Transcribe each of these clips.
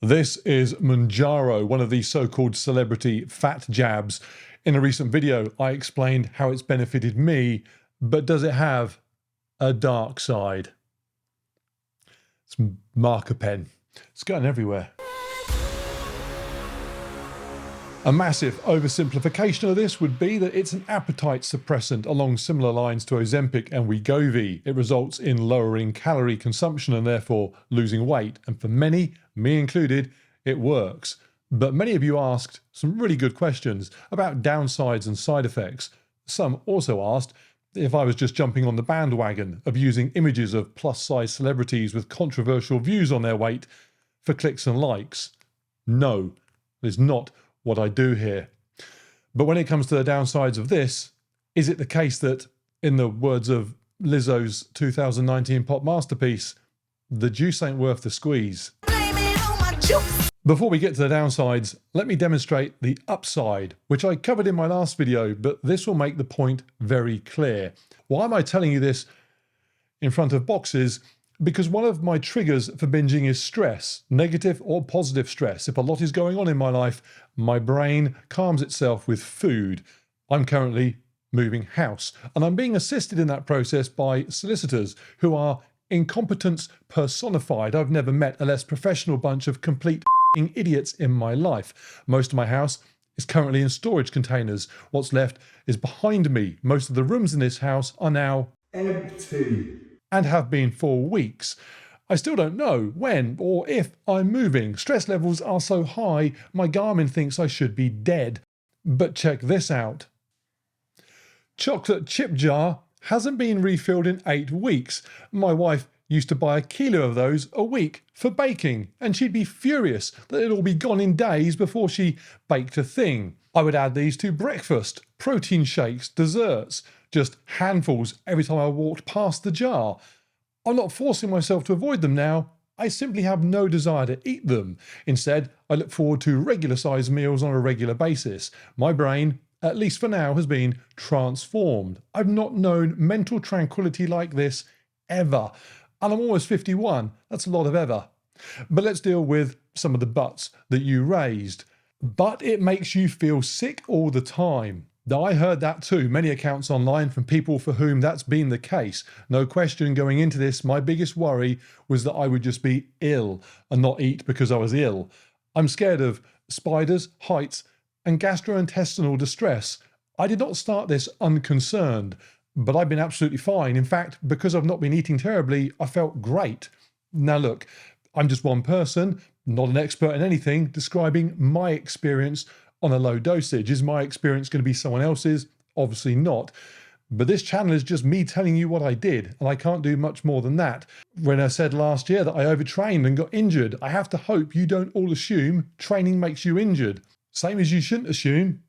This is Mounjaro, one of the so-called celebrity fat jabs. In a recent video, I explained how it's benefited me, but does it have a dark side? It's marker pen. It's going everywhere. A massive oversimplification of this would be that it's an appetite suppressant along similar lines to Ozempic and Weygovi. It results in lowering calorie consumption and therefore losing weight. And for many, me included, it works. But many of you asked some really good questions about downsides and side effects. Some also asked if I was just jumping on the bandwagon of using images of plus-size celebrities with controversial views on their weight for clicks and likes. No, it's not what I do here. But when it comes to the downsides of this, is it the case that, in the words of Lizzo's 2019 pop masterpiece, the juice ain't worth the squeeze? Blame it on my juice. Before we get to the downsides, let me demonstrate the upside, which I covered in my last video, but this will make the point very clear. Why am I telling you this in front of boxes? Because one of my triggers for binging is stress, negative or positive stress. If a lot is going on in my life, my brain calms itself with food. I'm currently moving house, and I'm being assisted in that process by solicitors who are incompetence personified. I've never met a less professional bunch of complete idiots in my life. Most of my house is currently in storage containers. What's left is behind me. Most of the rooms in this house are now empty. And have been for weeks. I still don't know when or if I'm moving. Stress levels are so high, my Garmin thinks I should be dead. But check this out. Chocolate chip jar hasn't been refilled in 8 weeks. My wife used to buy 1 kilo of those a week for baking, and she'd be furious that it'd all be gone in days before she baked a thing. I would add these to breakfast, protein shakes, desserts, just handfuls every time I walked past the jar. I'm not forcing myself to avoid them now. I simply have no desire to eat them. Instead, I look forward to regular-sized meals on a regular basis. My brain, at least for now, has been transformed. I've not known mental tranquility like this ever. And I'm almost 51. That's a lot of ever. But let's deal with some of the buts that you raised. But it makes you feel sick all the time. Now, I heard that too, many accounts online from people for whom that's been the case. No question going into this, my biggest worry was that I would just be ill and not eat because I was ill. I'm scared of spiders, heights, and gastrointestinal distress. I did not start this unconcerned, but I've been absolutely fine. In fact, because I've not been eating terribly, I felt great. Now look, I'm just one person, not an expert in anything, describing my experience on a low dosage. Is my experience going to be someone else's? Obviously not. But this channel is just me telling you what I did, and I can't do much more than that. When I said last year that I overtrained and got injured, I have to hope you don't all assume training makes you injured. Same as you shouldn't assume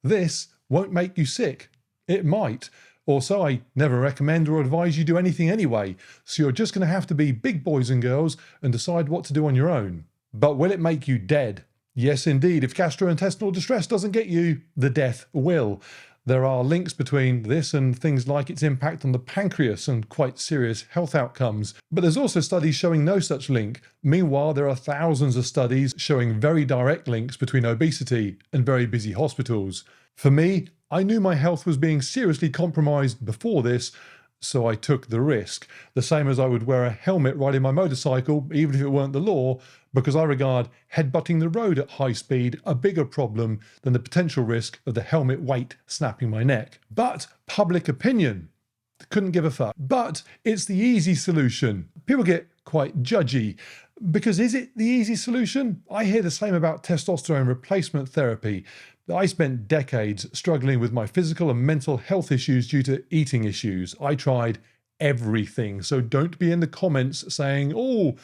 this won't make you sick. It might. Also, I never recommend or advise you do anything anyway, so you're just going to have to be big boys and girls and decide what to do on your own. But will it make you dead? Yes, indeed. If gastrointestinal distress doesn't get you, the death will. There are links between this and things like its impact on the pancreas and quite serious health outcomes. But there's also studies showing no such link. Meanwhile, there are thousands of studies showing very direct links between obesity and very busy hospitals. For me, I knew my health was being seriously compromised before this, so I took the risk. The same as I would wear a helmet riding my motorcycle, even if it weren't the law, because I regard headbutting the road at high speed a bigger problem than the potential risk of the helmet weight snapping my neck. But public opinion couldn't give a fuck. But it's the easy solution. People get quite judgy. Because is it the easy solution? I hear the same about testosterone replacement therapy. I spent decades struggling with my physical and mental health issues due to eating issues. I tried everything, so don't be in the comments saying, oh,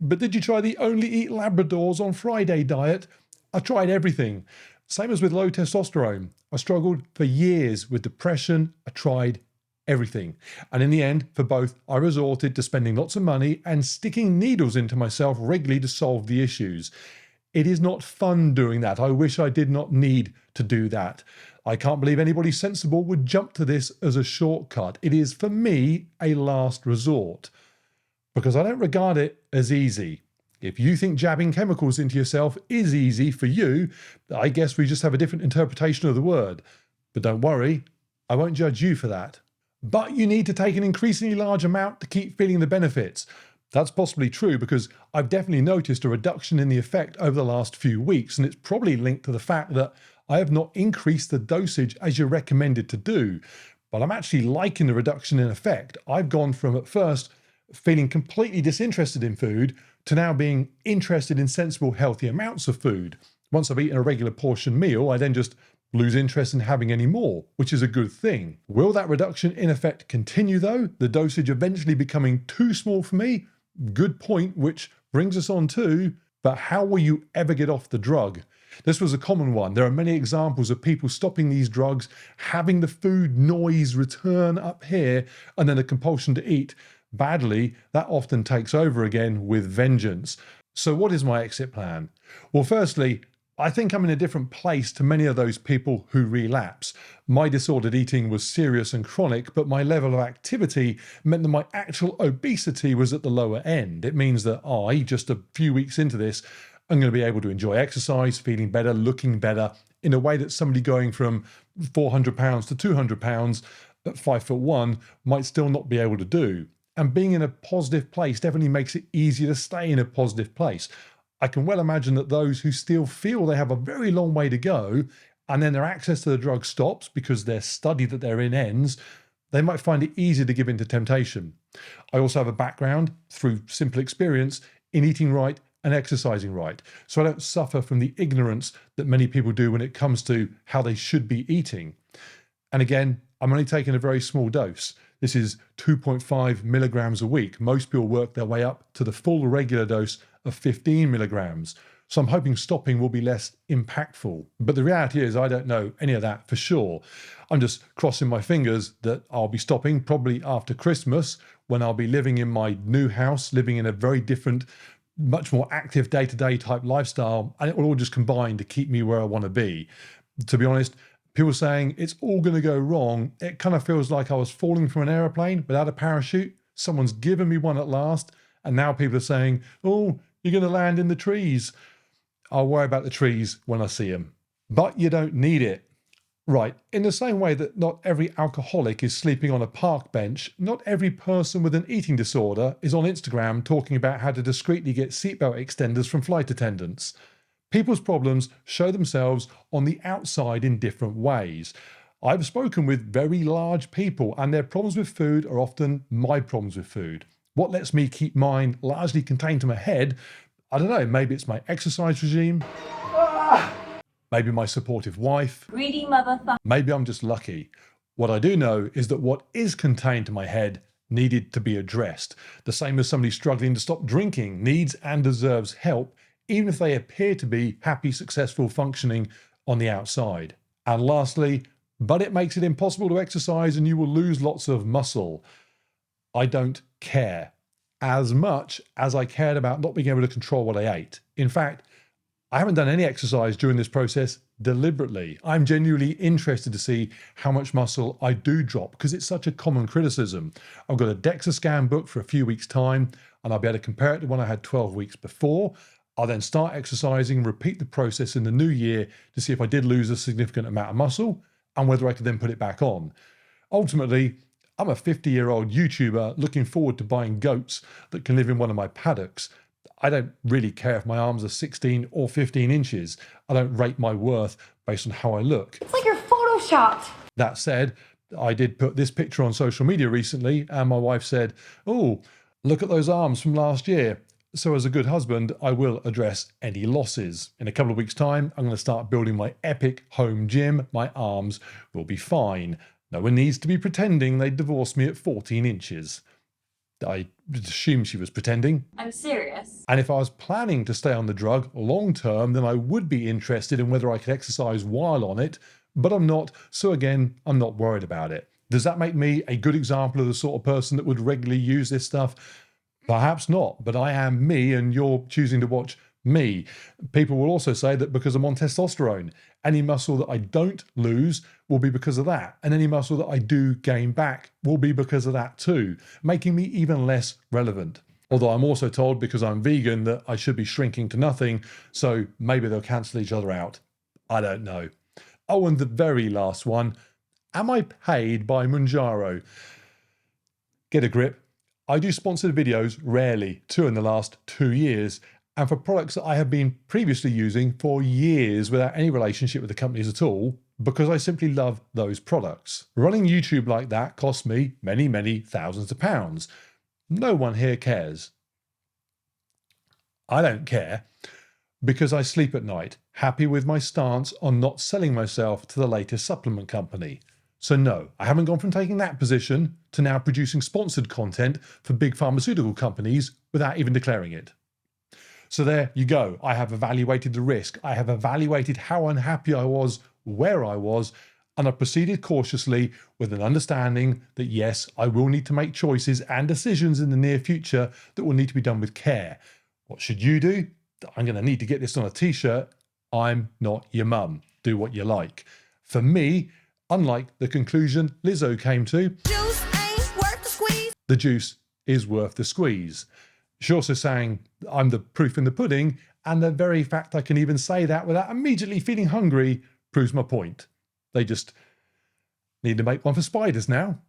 but did you try the only eat Labradors on Friday diet? I tried everything. Same as with low testosterone. I struggled for years with depression. I tried everything. And in the end, for both, I resorted to spending lots of money and sticking needles into myself regularly to solve the issues. It is not fun doing that. I wish I did not need to do that. I can't believe anybody sensible would jump to this as a shortcut. It is, for me, a last resort. Because I don't regard it as easy. If you think jabbing chemicals into yourself is easy for you, I guess we just have a different interpretation of the word. But don't worry, I won't judge you for that. But you need to take an increasingly large amount to keep feeling the benefits. That's possibly true because I've definitely noticed a reduction in the effect over the last few weeks, and it's probably linked to the fact that I have not increased the dosage as you're recommended to do. But I'm actually liking the reduction in effect. I've gone from at first feeling completely disinterested in food to now being interested in sensible, healthy amounts of food. Once I've eaten a regular portion meal, I then just lose interest in having any more, which is a good thing. Will that reduction in effect continue though? The dosage eventually becoming too small for me? Good point, which brings us on to, but how will you ever get off the drug? This was a common one. There are many examples of people stopping these drugs, having the food noise return up here, and then a compulsion to eat. Badly, that often takes over again with vengeance. So what is my exit plan? Well, firstly, I think I'm in a different place to many of those people who relapse. My disordered eating was serious and chronic, but my level of activity meant that my actual obesity was at the lower end. It means that I, just a few weeks into this, I'm going to be able to enjoy exercise, feeling better, looking better, in a way that somebody going from 400 pounds to 200 pounds at 5'1" might still not be able to do. And being in a positive place definitely makes it easier to stay in a positive place. I can well imagine that those who still feel they have a very long way to go, and then their access to the drug stops because their study that they're in ends, they might find it easier to give in to temptation. I also have a background, through simple experience, in eating right and exercising right, so I don't suffer from the ignorance that many people do when it comes to how they should be eating. And again, I'm only taking a very small dose. This is 2.5 milligrams a week. Most people work their way up to the full regular dose of 15 milligrams. So I'm hoping stopping will be less impactful. But the reality is I don't know any of that for sure. I'm just crossing my fingers that I'll be stopping probably after Christmas, when I'll be living in my new house, living in a very different, much more active day-to-day type lifestyle, and it will all just combine to keep me where I want to be. To be honest, people saying it's all going to go wrong, it kind of feels like I was falling from an aeroplane without a parachute. Someone's given me one at last, and now people are saying, oh, you're going to land in the trees. I'll worry about the trees when I see them. But you don't need it. Right, in the same way that not every alcoholic is sleeping on a park bench, not every person with an eating disorder is on Instagram talking about how to discreetly get seatbelt extenders from flight attendants. People's problems show themselves on the outside in different ways. I've spoken with very large people, and their problems with food are often my problems with food. What lets me keep mine largely contained to my head? I don't know, maybe it's my exercise regime. Maybe my supportive wife. Greedy motherfucker. Maybe I'm just lucky. What I do know is that what is contained to my head needed to be addressed. The same as somebody struggling to stop drinking needs and deserves help, even if they appear to be happy, successful, functioning on the outside. And lastly, but it makes it impossible to exercise and you will lose lots of muscle. I don't care as much as I cared about not being able to control what I ate. In fact, I haven't done any exercise during this process deliberately. I'm genuinely interested to see how much muscle I do drop because it's such a common criticism. I've got a DEXA scan booked for a few weeks' time, and I'll be able to compare it to when I had 12 weeks before. I'll then start exercising, repeat the process in the new year to see if I did lose a significant amount of muscle and whether I could then put it back on. Ultimately, I'm a 50-year-old YouTuber looking forward to buying goats that can live in one of my paddocks. I don't really care if my arms are 16 or 15 inches. I don't rate my worth based on how I look. It's like you're photoshopped. That said, I did put this picture on social media recently, and my wife said, oh, look at those arms from last year. So as a good husband, I will address any losses. In a couple of weeks' time, I'm going to start building my epic home gym. My arms will be fine. No one needs to be pretending they divorced me at 14 inches. I assume she was pretending. I'm serious. And if I was planning to stay on the drug long term, then I would be interested in whether I could exercise while on it, but I'm not, so again, I'm not worried about it. Does that make me a good example of the sort of person that would regularly use this stuff? Perhaps not, but I am me and you're choosing to watch me. People will also say that because I'm on testosterone, any muscle that I don't lose will be because of that, and any muscle that I do gain back will be because of that too, making me even less relevant. Although I'm also told because I'm vegan that I should be shrinking to nothing, so maybe they'll cancel each other out. I don't know. Oh, and the very last one. Am I paid by Mounjaro? Get a grip. I do sponsored videos, rarely, 2 in the last 2 years, and for products that I have been previously using for years without any relationship with the companies at all, because I simply love those products. Running YouTube like that costs me many, many thousands of pounds. No one here cares. I don't care, because I sleep at night, happy with my stance on not selling myself to the latest supplement company. So no, I haven't gone from taking that position to now producing sponsored content for big pharmaceutical companies without even declaring it. So there you go. I have evaluated the risk. I have evaluated how unhappy I was, where I was, and I proceeded cautiously with an understanding that yes, I will need to make choices and decisions in the near future that will need to be done with care. What should you do? I'm going to need to get this on a t-shirt. I'm not your mum. Do what you like. For me, unlike the conclusion Lizzo came to, juice ain't worth the squeeze. The juice is worth the squeeze. She's also saying I'm the proof in the pudding, and the very fact I can even say that without immediately feeling hungry proves my point. They just need to make one for spiders now.